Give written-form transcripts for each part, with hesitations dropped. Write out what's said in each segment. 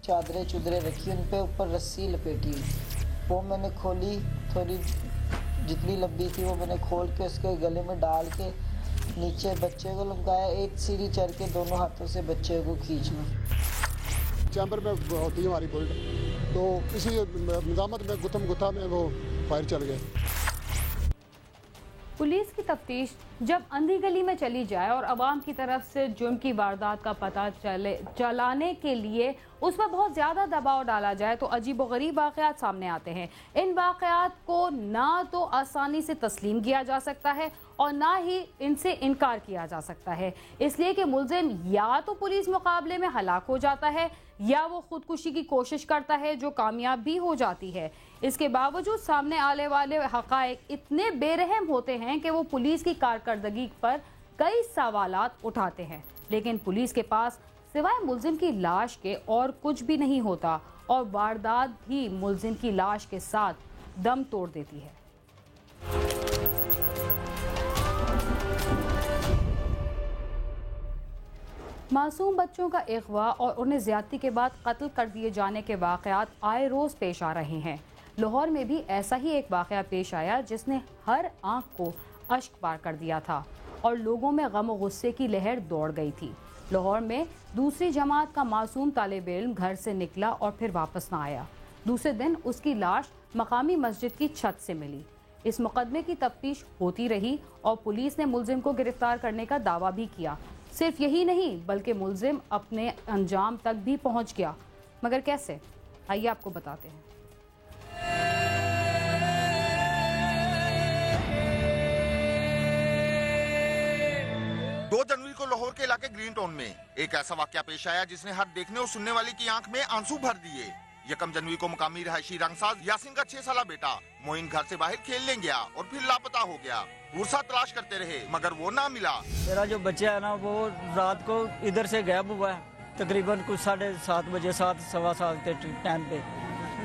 चादरें चुदरें रखी, उन पे ऊपर रस्सी लपेटी हुई। वो मैंने खोली, थोड़ी जितनी लंबी थी वो मैंने खोल के उसके गले में डाल के नीचे बच्चे को लमकाया, एक सीढ़ी चढ़ के दोनों हाथों से बच्चे को खींचना। चैम्बर में होती है हमारी बुल्ट, तो इसी निजामत में गुथम गुथा में वो फायर चल गया। पुलिस की तफ्तीश जब अंधी गली में चली जाए और अवाम की तरफ से जुर्म की वारदात का पता चलाने के लिए उस पर बहुत ज़्यादा दबाव डाला जाए तो अजीबोगरीब वाक़यात सामने आते हैं। इन वाक़यात को ना तो आसानी से तस्लीम किया जा सकता है और ना ही इनसे इनकार किया जा सकता है, इसलिए कि मुल्ज़िम या तो पुलिस मुकाबले में हलाक हो जाता है या वो खुदकुशी की कोशिश करता है जो कामयाब भी हो जाती है। इसके बावजूद सामने आने वाले हक़ाइक़ इतने बेरहम होते हैं कि वो पुलिस की कारकर्दगी पर कई सवालात उठाते हैं, लेकिन पुलिस के पास सिवाय मुल्ज़िम की लाश के और कुछ भी नहीं होता और वारदात भी मुल्ज़िम की लाश के साथ दम तोड़ देती है। मासूम बच्चों का अगवा और उन्हें ज़्यादती के बाद कत्ल कर दिए जाने के वाक़यात आए रोज़ पेश आ रहे हैं। लाहौर में भी ऐसा ही एक वाक़या पेश आया जिसने हर आंख को अश्क पार कर दिया था और लोगों में गम और गुस्से की लहर दौड़ गई थी। लाहौर में दूसरी जमात का मासूम तालिब इल्म घर से निकला और फिर वापस ना आया। दूसरे दिन उसकी लाश मकामी मस्जिद की छत से मिली। इस मुकदमे की तफ्तीश होती रही और पुलिस ने मुल्ज़िम को गिरफ्तार करने का दावा भी किया। सिर्फ यही नहीं बल्कि मुल्ज़िम अपने अंजाम तक भी पहुंच गया, मगर कैसे, आइए आपको बताते हैं। 2 जनवरी को लाहौर के इलाके ग्रीन टाउन में एक ऐसा वाकया पेश आया जिसने हर देखने और सुनने वाले की आंख में आंसू भर दिए। 1 जनवरी को मुकामी रहायशी रंगसाज यासिन का 6 साला बेटा मोइन घर से बाहर खेलने गया और फिर लापता हो गया। पुरसा तलाश करते रहे मगर वो ना मिला। मेरा जो बच्चा है ना वो रात को इधर से गायब हुआ है, तकरीबन कुछ 7:30 बजे, 7 सवा 7 के टाइम पे।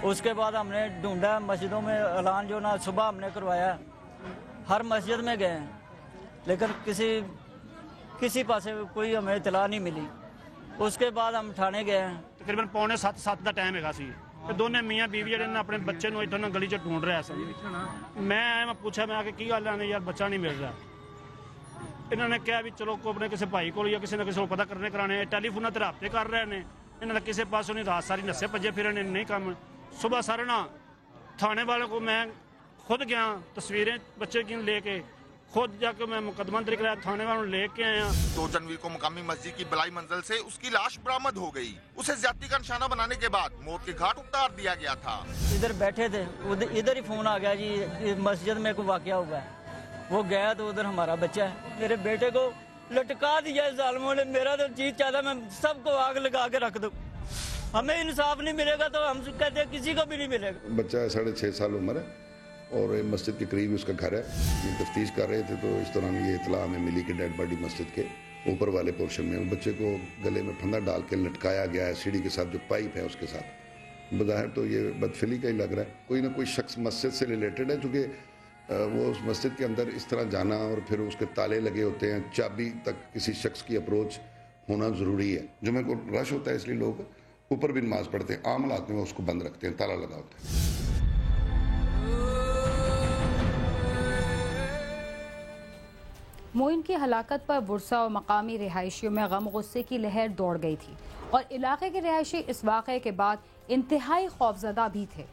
उसके बाद हमने ढूंढा, मस्जिदों में ऐलान जो ना सुबह हमने करवाया, हर मस्जिद में गए लेकिन किसी पास कोई हमें इतला नहीं मिली। उसके बाद हम थाने गए। तकरीबन 6:45 का टाइम है ਤੇ ਦੋਨੇ ਮੀਆਂ ਬੀਵੀ ਜਿਹੜੇ ਨੇ ਆਪਣੇ ਬੱਚੇ ਨੂੰ ਇੱਥੋਂ ਨਾ ਗਲੀ 'ਚ ਢੂੰਡ ਰਿਹਾ ਸੀ। ਮੈਂ ਪੁੱਛਿਆ, ਮੈਂ ਆ ਕੇ ਕੀ ਗੱਲ ਹੈ ਯਾਰ ਬੱਚਾ ਨਹੀਂ ਮਿਲ ਰਿਹਾ। ਇਹਨਾਂ ਨੇ ਕਿਹਾ ਵੀ ਚਲੋ ਕੋ ਆਪਣੇ ਕਿਸੇ ਭਾਈ ਕੋਲ ਜਾਂ ਕਿਸੇ ਨਾ ਕਿਸੇ ਕੋਲ ਪਤਾ ਕਰਨੇ ਕਰਾਣੇ, ਟੈਲੀਫੋਨਾਂ ਤੇ ਰਾਬਤੇ ਕਰ ਰਹੇ ਨੇ। ਇਹਨਾਂ ਦਾ ਕਿਸੇ ਪਾਸੋਂ ਨਹੀਂ, ਰਾਤ ਸਾਰੀ ਨੱਸੇ ਭੱਜੇ ਫਿਰੇ ਨੇ, ਨਹੀਂ ਕੰਮ। ਸੁਬਹ ਸਾਰਾ ਨਾ थाने वालों को मैं खुद गया, तस्वीरें बच्चे की लेके खुद जाके मैं मुकदमा दर्ज कराया, थाने वालों लेके आया। 2 जनवरी को मुकामी मस्जिद की बलाई मंजिल से उसकी लाश बरामद हो गई। उसे ज्यादती का निशाना बनाने के बाद मौत के घाट उतार दिया गया था। इधर बैठे थे, इधर ही फोन आ गया जी मस्जिद में कोई वाकया हुआ है। वो गया तो उधर हमारा बच्चा है, मेरे बेटे को लटका दिया जालिमों ने। मेरा तो जी चाहता मैं सबको आग लगा के रख दूं। हमें इंसाफ नहीं मिलेगा तो हम कहते हैं किसी को भी नहीं मिलेगा। बच्चा 6.5 साल उम्र है और मस्जिद के करीब उसका घर है। ये तफ्तीश कर रहे थे तो इस दौरान ये इतला हमें मिली कि डेड बॉडी मस्जिद के ऊपर वाले पोर्शन में बच्चे को गले में फंदा डाल के लटकाया गया है, सीढ़ी के साथ जो पाइप है उसके साथ। बज़ाहिर तो ये बदफिली का ही लग रहा है। कोई ना कोई शख्स मस्जिद से रिलेटेड है, चूँकि वो उस मस्जिद के अंदर इस तरह जाना और फिर उसके ताले लगे होते हैं, चाबी तक किसी शख्स की अप्रोच होना ज़रूरी है। जुमे को रश होता है इसलिए लोग ऊपर भी नमाज पढ़ते हैं, आम हालात में उसको बंद रखते हैं, ताला लगा होता है। मोइन की हलाकत पर बुरसा और मकामी रिहायशियों में गम गुस्से की लहर दौड़ गई थी और इलाके के रिहायशी इस वाक़े के बाद इंतहाई खौफजदा भी थे।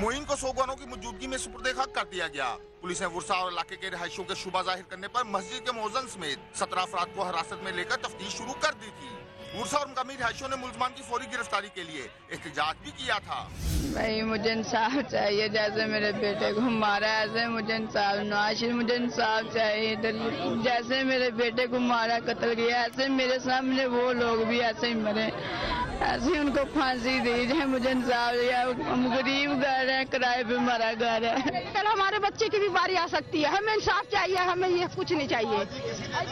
मोइन को सोगवानों की मौजूदगी में सुपुर्दे खाक कर दिया गया। पुलिस ने वर्षा और इलाके के रिहायशियों के शुबा जाहिर करने पर मस्जिद के मौजन समेत 17 अफराद को हिरासत में लेकर तफ्तीश शुरू कर दी थी। वर्षा और मुकामी रिहायशियों ने मुलजमान की फौरी गिरफ्तारी के लिए एहतजाज भी किया था। भाई मुझे इंसाफ चाहिए, जैसे मेरे बेटे को मारा ऐसे मुझे इंसाफ, नाशिर मुझे इंसाफ चाहिए। जैसे मेरे बेटे को मारा, कत्ल किया, ऐसे मेरे सामने वो लोग भी ऐसे ही मरे। ऐसे उनको फांसी दी जाए, मुझे इंसाफ दिया। हम गरीब घर है, किराए पे हमारा घर है। कल हमारे बच्चे की भी बारी आ सकती है। हमें इंसाफ चाहिए, हमें ये कुछ नहीं चाहिए,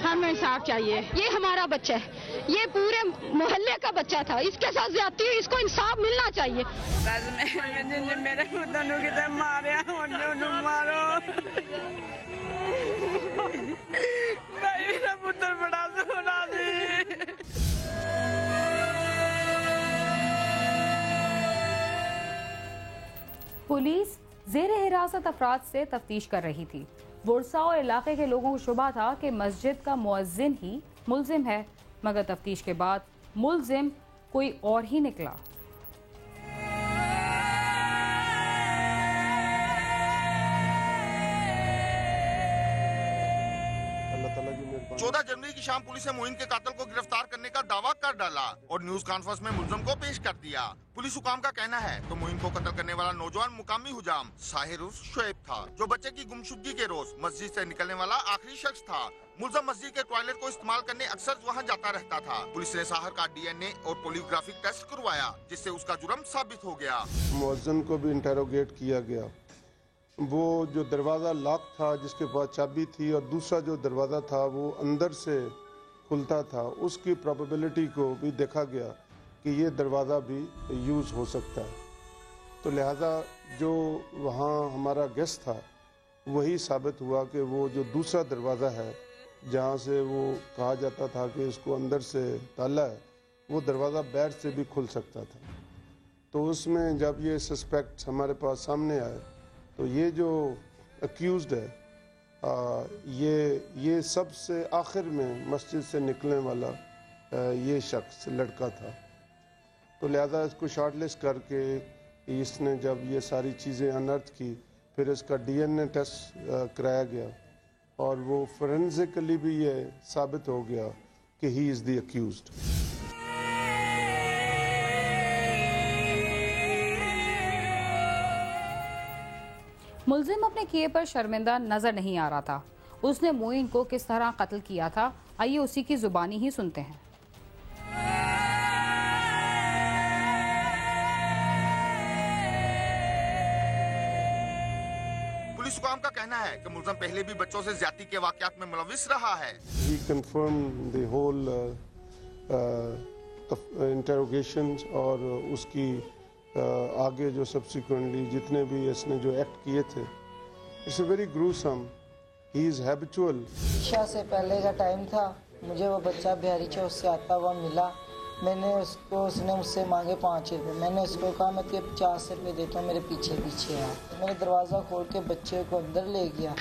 हमें इंसाफ चाहिए। ये हमारा बच्चा है, ये पूरे मोहल्ले का बच्चा था, इसके साथ ज्यादती हुई, इसको इंसाफ मिलना चाहिए। मेरे दोनों की तरह मारे मारो, मेरा पुत्र बड़ा सोना दी। पुलिस जेर हिरासत अफराद से तफ्तीश कर रही थी। बुरसा और इलाके के लोगों को शुबा था कि मस्जिद का मुअज्जिन ही मुल्जिम है, मगर तफ्तीश के बाद मुल्जिम कोई और ही निकला। चौदह जनवरी की शाम पुलिस ने मोइन के कातिल को गिरफ्तार करने का दावा कर डाला और न्यूज कॉन्फ्रेंस में मुल्जिम को पेश कर दिया। पुलिस हुकाम का कहना है तो मोइन को कत्ल करने वाला नौजवान मुकामी हुजाम साहिर उर्फ शोएब था, जो बच्चे की गुमशुदगी के रोज मस्जिद से निकलने वाला आखिरी शख्स था। मुल्जिम मस्जिद के टॉयलेट को इस्तेमाल करने अक्सर वहां जाता रहता था। पुलिस ने साहिर का DNA और पोलियोग्राफिक टेस्ट करवाया, जिससे उसका जुर्म साबित हो गया। मुअज्जिन को भी इंटेरोगेट किया गया। वो जो दरवाज़ा लॉक था जिसके पास चाबी थी और दूसरा जो दरवाज़ा था वो अंदर से खुलता था, उसकी प्रोबेबिलिटी को भी देखा गया कि ये दरवाज़ा भी यूज़ हो सकता है। तो लिहाजा जो वहाँ हमारा गेस्ट था वही साबित हुआ कि वो जो दूसरा दरवाज़ा है जहाँ से वो कहा जाता था कि इसको अंदर से ताला है, वो दरवाज़ा बैर से भी खुल सकता था। तो उसमें जब ये सस्पेक्ट हमारे पास सामने आए तो ये जो अक्यूज़्ड है ये सबसे आखिर में मस्जिद से निकलने वाला ये शख्स लड़का था। तो लिहाजा इसको शॉर्टलिस्ट करके इसने जब ये सारी चीज़ें अनर्थ की, फिर इसका DNA टेस्ट कराया गया और वो फोरेंसिकली भी ये साबित हो गया कि ही इज़ द अक्यूज़्ड। मुल्जिम अपने किए पर शर्मिंदा नजर नहीं आ रहा था। उसने मोइन को किस तरह कत्ल किया था, आइए उसी की जुबानी ही सुनते हैं। पुलिस हुकाम का कहना है कि मुल्जिम पहले भी बच्चों से ज्यादती के वाकयात में मुलविस रहा है। He confirmed the whole interrogations और उसकी आगे जो सब्सिक्वेंटली जितने भी इसने जो एक्ट किए थे, it's very gruesome, he is habitual. ईशा से पहले का टाइम था, मुझे वो बच्चा बिहारी चौक से आता हुआ मिला। मैंने उसने मुझसे मांगे 5 रुपये। मैंने उसको कहा मैं तुझे 50 रुपये देता हूँ, मेरे पीछे पीछे आ। मैंने दरवाज़ा खोल के बच्चे को अंदर ले गया।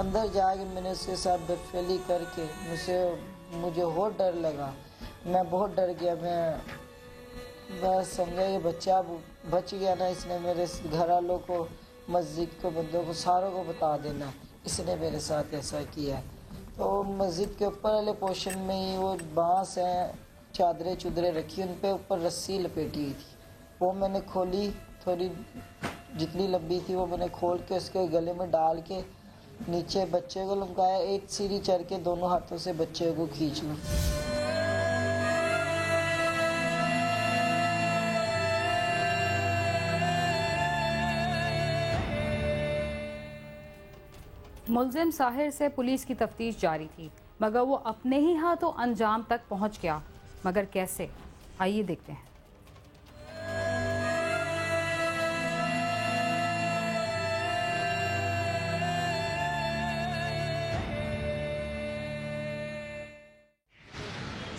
अंदर जाके मैंने उसके साथ बदफेली करके मुझे बहुत डर लगा, मैं बहुत डर गया। मैं बस समझा ये बच्चा बच गया ना, इसने मेरे घर वालों को, मस्जिद को, बंदों को, सारों को बता देना इसने मेरे साथ ऐसा किया। तो मस्जिद के ऊपर वाले पोर्शन में ही वो बांस हैं, चादरें चुदरें रखी, उन पे ऊपर रस्सी लपेटी हुई थी। वो मैंने खोली, थोड़ी जितनी लंबी थी वो मैंने खोल के उसके गले में डाल के नीचे बच्चे को लमकाया। एक सीढ़ी चढ़ के दोनों हाथों से बच्चे को खींच लूँ। मुल्जिम साहिर से पुलिस की तफ्तीश जारी थी, मगर वो अपने ही हाथों अंजाम तक पहुंच गया। मगर कैसे, आइए देखते हैं।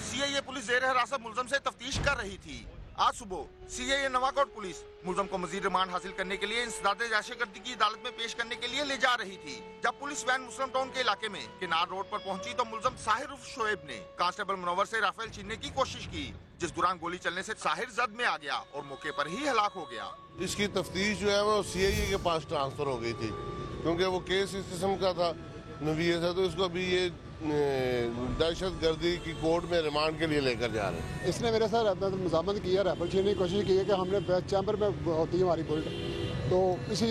सीआईए पुलिस जेर हिरासत मुल्जिम से तफ्तीश कर रही थी। आज सुबह सीआईए नवाकोट पुलिस मुल्जिम को मजीद रिमांड हासिल करने के लिए इंसदादे दहशतगर्दी की अदालत में पेश करने के लिए ले जा रही थी। जब पुलिस वैन मुस्लिम टाउन के इलाके में किनार रोड पर पहुंची तो मुल्जिम साहिर उर्फ शोएब ने कांस्टेबल मुनव्वर से राफेल छीनने की कोशिश की, जिस दौरान गोली चलने से साहिर जद में आ गया और मौके पर ही हलाक हो गया। इसकी तफ्तीश जो है वो सीआईए के पास ट्रांसफर हो गई थी, क्योंकि वो केस इस किस्म का था, नवीस है, तो इसको अभी ये दहशतगर्दी की कोर्ट में रिमांड के लिए लेकर जा रहे हैं। इसने मेरे साथ मज़ामत किया, राइफल छीनने की कोशिश की है कि हमने चैम्बर में होती है हमारी बुलेट, तो इसी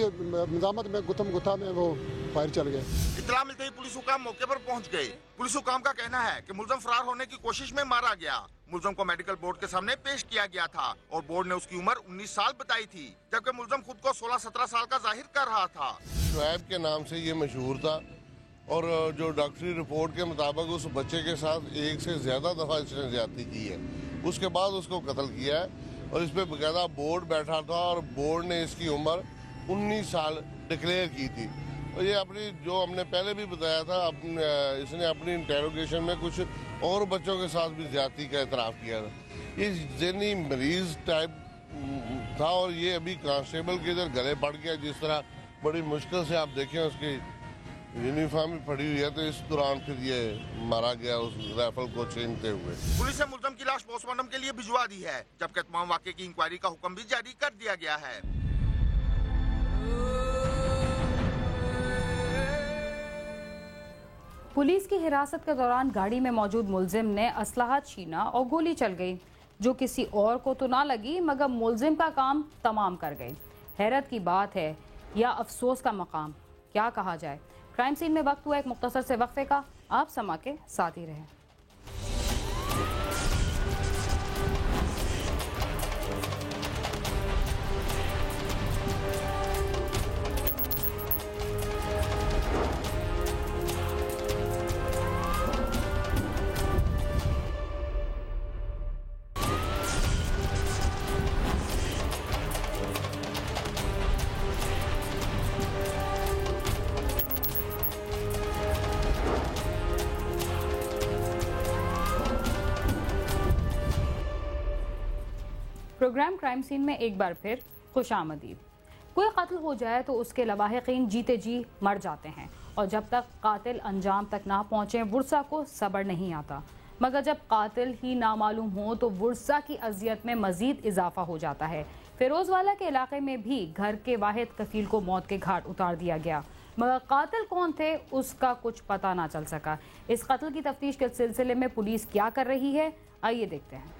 मज़ामत में गुत्थम गुत्था में वो फायर चल गया। इत्तला मिलते ही पुलिस हुकाम मौके पर पहुंच गए। पुलिस हुकाम का कहना है कि मुलजम फरार होने की कोशिश में मारा गया। मुलजम को मेडिकल बोर्ड के सामने पेश किया गया था और बोर्ड ने उसकी उम्र 19 साल बताई थी, जबकि मुलजम खुद को 16-17 साल का जाहिर कर रहा था। शुएब के नाम से ये मशहूर था और जो डॉक्टरी रिपोर्ट के मुताबिक उस बच्चे के साथ एक से ज्यादा दफा इसने ज्यादती की है। उसके बाद उसको कत्ल किया है और इस पे बकायदा बोर्ड बैठा था और बोर्ड ने इसकी उम्र 19 साल डिक्लेयर की थी। और ये अपनी जो हमने पहले भी बताया था, इसने अपनी इंटेरोगेशन में कुछ और बच्चों के साथ भी ज्यादती का एतराफ़ किया था। ये ज़हनी मरीज टाइप था और ये अभी कांस्टेबल के इधर गले पड़ गया। जिस तरह बड़ी मुश्किल से आप देखें उसकी यूनिफॉर्म भी पड़ी हुई है, तो इस दौरान फिर ये मारा गया उस राइफल को छीनते हुए। पुलिस ने मुलजम की लाश पोस्टमार्टम के लिए भिजवा दी है, जबकि तमाम वाक़े की इंक्वायरी का हुक्म भी जारी कर दिया गया है। पुलिस की हिरासत के दौरान गाड़ी में मौजूद मुलजिम ने असलहा छीना और गोली चल गई, जो किसी और को तो ना लगी मगर मुलजिम का काम तमाम कर गई। हैरत की बात है या अफसोस का मकाम, क्या कहा जाए। क्राइम सीन में वक्त हुआ एक मुख्तसर से वक्फे का, आप समा के साथ ही रहें। प्रोग्राम क्राइम सीन में एक बार फिर खुशामदीद। कोई कत्ल हो जाए तो उसके लवाहिकीन जीते जी मर जाते हैं और जब तक कातिल अंजाम तक ना पहुंचे वुरसा को सब्र नहीं आता, मगर जब कातिल ही नामालूम हो तो वुरसा की अजियत में मजीद इजाफा हो जाता है। फिरोजवाला के इलाके में भी घर के वाहिद कफील को मौत के घाट उतार दिया गया, मगर कातिल कौन थे उसका कुछ पता ना चल सका। इस कत्ल की तफ्तीश के सिलसिले में पुलिस क्या कर रही है, आइए देखते हैं।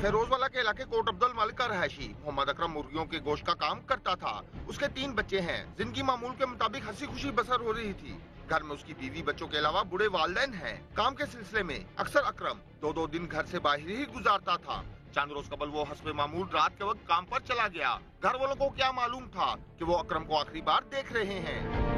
फिरोजवाला के इलाके कोट अब्दुल मलिक का रहायशी मोहम्मद अकरम मुर्गियों के गोश्त का काम करता था। उसके 3 बच्चे हैं, जिनकी मामूल के मुताबिक हंसी खुशी बसर हो रही थी। घर में उसकी बीवी बच्चों के अलावा बूढ़े वालिदैन हैं। काम के सिलसिले में अक्सर अकरम 2-2 दिन घर से बाहर ही गुजारता था। चंद रोज कबल वो हस्बे मामूल रात के वक्त काम पर चला गया। घर वालों को क्या मालूम था कि वो अकरम को आखिरी बार देख रहे हैं।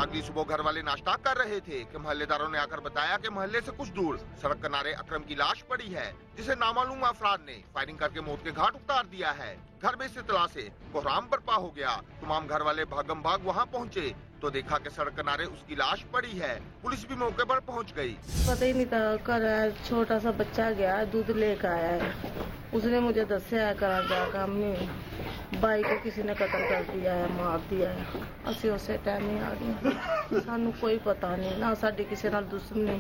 अगली सुबह घर वाले नाश्ता कर रहे थे कि मोहल्लेदारों ने आकर बताया कि मोहल्ले से कुछ दूर सड़क किनारे अकरम की लाश पड़ी है, जिसे नामालूम अफराद ने फायरिंग करके मौत के घाट उतार दिया है। घर में इस इत्तला से कोहराम बरपा हो गया। तमाम घर वाले भागम भाग वहाँ पहुँचे तो देखा कि सड़क किनारे उसकी लाश पड़ी है। पुलिस भी मौके पर पहुँच गई। पता ही नहीं था, कर छोटा सा बच्चा गया दूध लेकर आया है, उसने मुझे दस्या है करा जाकर हमने भाई को किसी ने कत्ल कर दिया है, मार दिया है। असि उस टाइम नहीं आ गई, सानू कोई पता नहीं, ना साडी किसी नाल दुश्मनी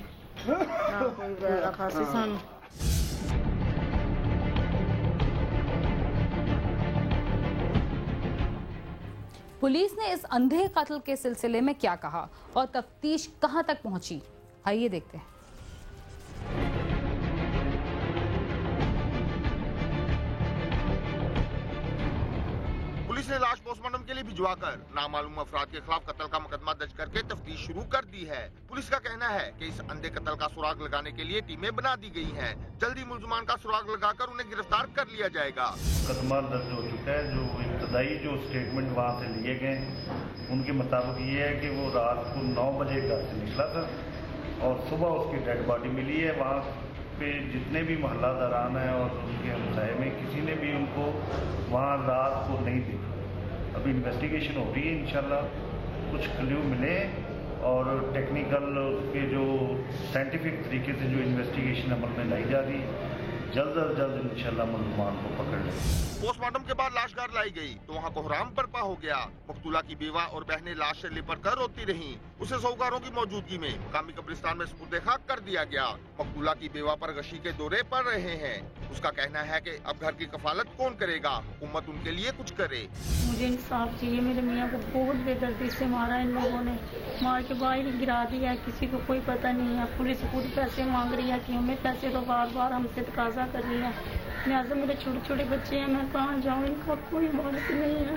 ना कोई वैर खासी सानू। पुलिस ने इस अंधे कत्ल के सिलसिले में क्या कहा और तफ्तीश कहां तक पहुंची, आइए देखते हैं। पुलिस ने लाश पोस्टमार्टम के लिए भिजवाकर नामालूम अफराद के खिलाफ कत्ल का मुकदमा दर्ज करके तफ्तीश शुरू कर दी है। पुलिस का कहना है कि इस अंधे कत्ल का सुराग लगाने के लिए टीमें बना दी गई हैं। जल्दी मुलजमान का सुराग लगाकर उन्हें गिरफ्तार कर लिया जाएगा। मुकदमा दर्ज हो चुका है। जो इब्तदाई जो स्टेटमेंट वहाँ से लिए गए उनके मुताबिक ये है कि वो रात को 9 बजे घर से निकला था और सुबह उसकी डेड बॉडी मिली है। वहाँ पे जितने भी मोहल्ला दरान है और उनके हमसाए में किसी ने भी उनको वहाँ रात को नहीं देखा। अभी इन्वेस्टिगेशन हो रही है, इंशाल्लाह कुछ क्ल्यू मिले और टेक्निकल के जो साइंटिफिक तरीके से जो इन्वेस्टिगेशन अमल में लाई जा रही है जल्द अज जल्द इंशाल्लाह मुलजमान को पकड़ लेंगे। पोस्टमार्टम के बाद लाश घर लाई गई तो वहाँ कोहराम बरपा हो गया। मकतूला की बेवा और बहनें लाश से लिपट कर रोती रहीं। उसे सौगारों की मौजूदगी में मकामी कब्रिस्तान में सुपुर्द खाक कर दिया गया। मकतूला की बेवा पर गशी के दौरे पड़ रहे हैं। उसका कहना है कि अब घर की कफालत कौन करेगा, हुकूमत उनके लिए कुछ करे। मुझे इंसाफ चाहिए। मेरे मियाँ को बहुत बेदर्दी से मारा इन लोगों ने, मार के बाहर गिरा दिया। किसी को कोई पता नहीं है। पुलिस खुद पैसे मांग रही है कि हमें पैसे तो बार बार हमसे तकाजा कर रही है। लिहाजा मेरे छोटे छोटे बच्चे हैं, मैं कहाँ जाऊँ, इनका कोई मालिक नहीं है।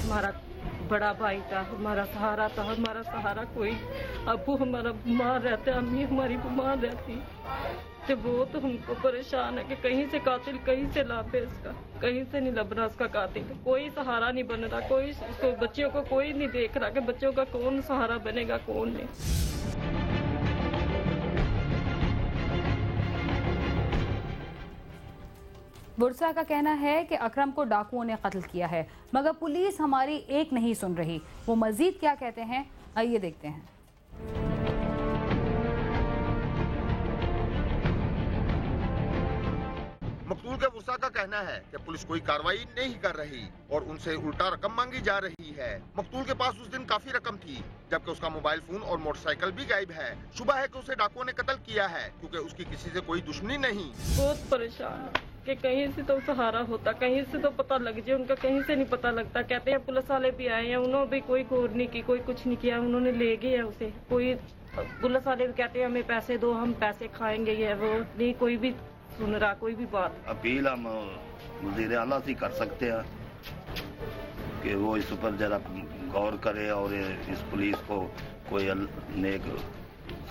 हमारा बड़ा भाई था, हमारा सहारा था, हमारा सहारा कोई। अबू हमारा बीमार रहता है, अम्मी हमारी बीमार रहती, तो वो तो हमको परेशान है कि कहीं से कातिल कहीं से लापे इसका, कहीं से नहीं लभ रहा उसका कातिल। कोई सहारा नहीं बन रहा, कोई उसको बच्चों को कोई नहीं देख रहा कि बच्चों का कौन सहारा बनेगा कौन नहीं। बुरसा का कहना है कि अकरम को डाकुओं ने कत्ल किया है, मगर पुलिस हमारी एक नहीं सुन रही। वो मजीद क्या कहते हैं, आइए देखते हैं। मकतूल के बुरसा का कहना है कि पुलिस कोई कार्रवाई नहीं कर रही और उनसे उल्टा रकम मांगी जा रही है। मकतूल के पास उस दिन काफी रकम थी, जबकि उसका मोबाइल फोन और मोटरसाइकिल भी गायब है। शुबह है कि उसे डाकुओं ने कत्ल किया है, क्योंकि उसकी किसी से कोई दुश्मनी नहीं। बहुत परेशान कि कहीं से तो सहारा होता, कहीं से तो पता लग जाए, उनका कहीं से नहीं पता लगता। कहते हैं पुलिस वाले भी आए हैं, उन्होंने भी कोई गौर नहीं की, कोई कुछ नहीं किया, उन्होंने ले गए है उसे। कोई पुलिस वाले भी कहते हैं हमें पैसे दो, हम पैसे खाएंगे, ये वो नहीं, कोई भी सुन रहा कोई भी बात। अपील हम वज़ीर आला से कर सकते हैं कि वो इस पर जरा गौर करे और इस पुलिस को कोई नेक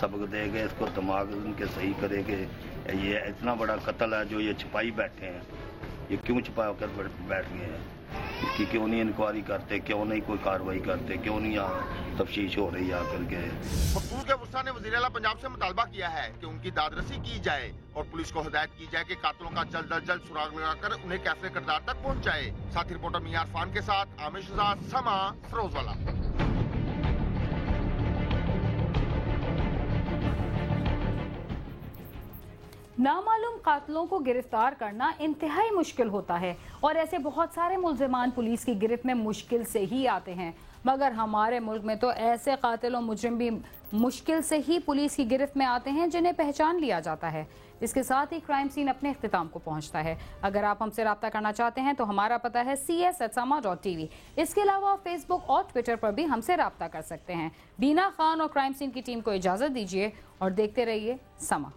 सबक देगा, इसको दिमाग उनके सही करे कि ये इतना बड़ा कत्ल है जो ये छिपाई बैठे हैं, ये क्यों छिपा कर बैठ गए हैं, इसकी क्यों नहीं इंक्वायरी करते, क्यों नहीं कोई कार्रवाई करते, क्यों नहीं यहाँ तफ्तीश हो रही आकर के। मकतूल के बुरसा ने वज़ीर आला पंजाब से मुतालबा किया है कि उनकी दादरसी की जाए और पुलिस को हिदायत की जाए कि कातिलों का जल्द अज जल्द सुराग लगाकर उन्हें कैफे किरदार तक पहुँचाए। साथी रिपोर्टर मियां इरफान के साथ आमिर शहजाद, समा, फिरोजवाला। नामालूम कातिलों को गिरफ्तार करना इंतहाई मुश्किल होता है और ऐसे बहुत सारे मुल्जिमान पुलिस की गिरफ्त में मुश्किल से ही आते हैं, मगर हमारे मुल्क में तो ऐसे कातिल और मुजरिम भी मुश्किल से ही पुलिस की गिरफ्त में आते हैं जिन्हें पहचान लिया जाता है। इसके साथ ही क्राइम सीन अपने इख्तिताम को पहुंचता है। अगर आप हमसे रब्ता करना चाहते हैं तो हमारा पता है cs@sama.tv। इसके अलावा फेसबुक और ट्विटर पर भी हमसे रब्ता कर सकते हैं। बीना खान और क्राइम सीन की टीम को इजाज़त दीजिए और देखते रहिए समा।